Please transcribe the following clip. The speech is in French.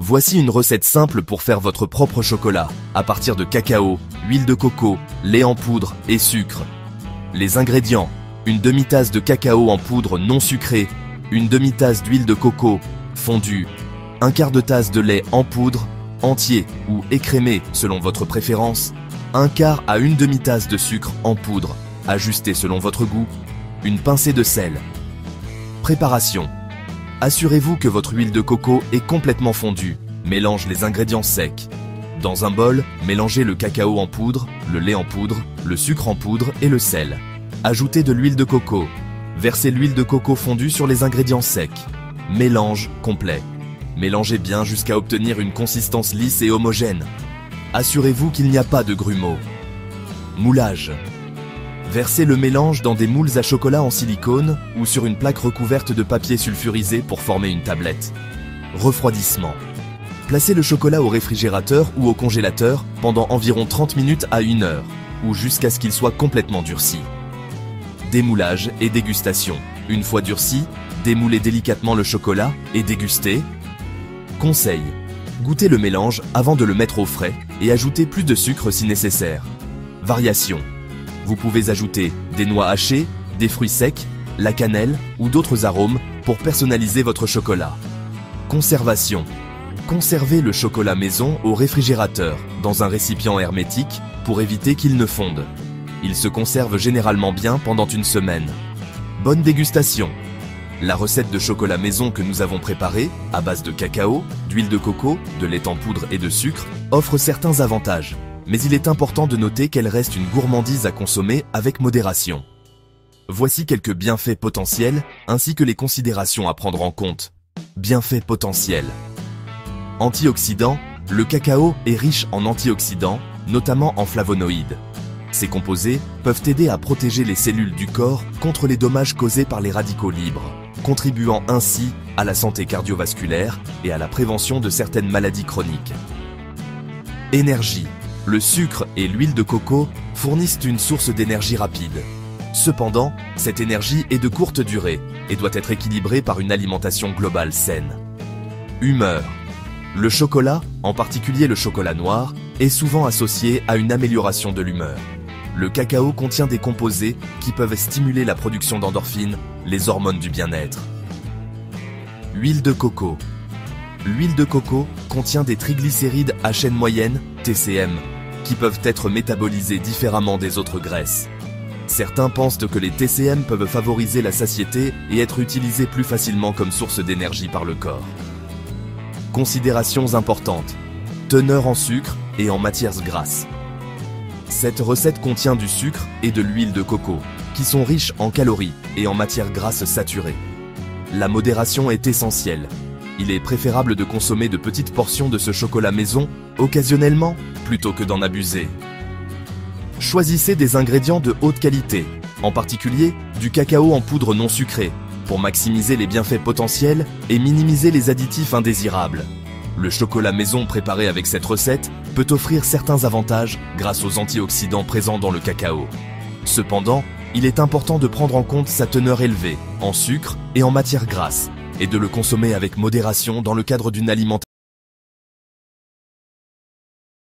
Voici une recette simple pour faire votre propre chocolat, à partir de cacao, huile de coco, lait en poudre et sucre. Les ingrédients: une demi-tasse de cacao en poudre non sucré, une demi-tasse d'huile de coco fondue, un quart de tasse de lait en poudre, entier ou écrémé selon votre préférence, un quart à une demi-tasse de sucre en poudre, ajusté selon votre goût, une pincée de sel. Préparation: assurez-vous que votre huile de coco est complètement fondue. Mélange les ingrédients secs. Dans un bol, mélangez le cacao en poudre, le lait en poudre, le sucre en poudre et le sel. Ajoutez de l'huile de coco. Versez l'huile de coco fondue sur les ingrédients secs. Mélange complet. Mélangez bien jusqu'à obtenir une consistance lisse et homogène. Assurez-vous qu'il n'y a pas de grumeaux. Moulage. Versez le mélange dans des moules à chocolat en silicone ou sur une plaque recouverte de papier sulfurisé pour former une tablette. Refroidissement. Placez le chocolat au réfrigérateur ou au congélateur pendant environ 30 minutes à 1 heure, ou jusqu'à ce qu'il soit complètement durci. Démoulage et dégustation. Une fois durci, démoulez délicatement le chocolat et dégustez. Conseil: goûtez le mélange avant de le mettre au frais et ajoutez plus de sucre si nécessaire. Variation: vous pouvez ajouter des noix hachées, des fruits secs, la cannelle ou d'autres arômes pour personnaliser votre chocolat. Conservation: conservez le chocolat maison au réfrigérateur dans un récipient hermétique pour éviter qu'il ne fonde. Il se conserve généralement bien pendant une semaine. Bonne dégustation! La recette de chocolat maison que nous avons préparée, à base de cacao, d'huile de coco, de lait en poudre et de sucre, offre certains avantages. Mais il est important de noter qu'elle reste une gourmandise à consommer avec modération. Voici quelques bienfaits potentiels, ainsi que les considérations à prendre en compte. Bienfaits potentiels. Antioxydants: le cacao est riche en antioxydants, notamment en flavonoïdes. Ces composés peuvent aider à protéger les cellules du corps contre les dommages causés par les radicaux libres, contribuant ainsi à la santé cardiovasculaire et à la prévention de certaines maladies chroniques. Énergie: le sucre et l'huile de coco fournissent une source d'énergie rapide. Cependant, cette énergie est de courte durée et doit être équilibrée par une alimentation globale saine. Humeur: le chocolat, en particulier le chocolat noir, est souvent associé à une amélioration de l'humeur. Le cacao contient des composés qui peuvent stimuler la production d'endorphines, les hormones du bien-être. Huile de coco. L'huile de coco contient des triglycérides à chaîne moyenne, TCM, qui peuvent être métabolisés différemment des autres graisses. Certains pensent que les TCM peuvent favoriser la satiété et être utilisés plus facilement comme source d'énergie par le corps. Considérations importantes: teneur en sucre et en matières grasses. Cette recette contient du sucre et de l'huile de coco, qui sont riches en calories et en matières grasses saturées. La modération est essentielle. Il est préférable de consommer de petites portions de ce chocolat maison, occasionnellement, plutôt que d'en abuser. Choisissez des ingrédients de haute qualité, en particulier du cacao en poudre non sucrée, pour maximiser les bienfaits potentiels et minimiser les additifs indésirables. Le chocolat maison préparé avec cette recette peut offrir certains avantages grâce aux antioxydants présents dans le cacao. Cependant, il est important de prendre en compte sa teneur élevée en sucre et en matières grasses et de le consommer avec modération dans le cadre d'une alimentation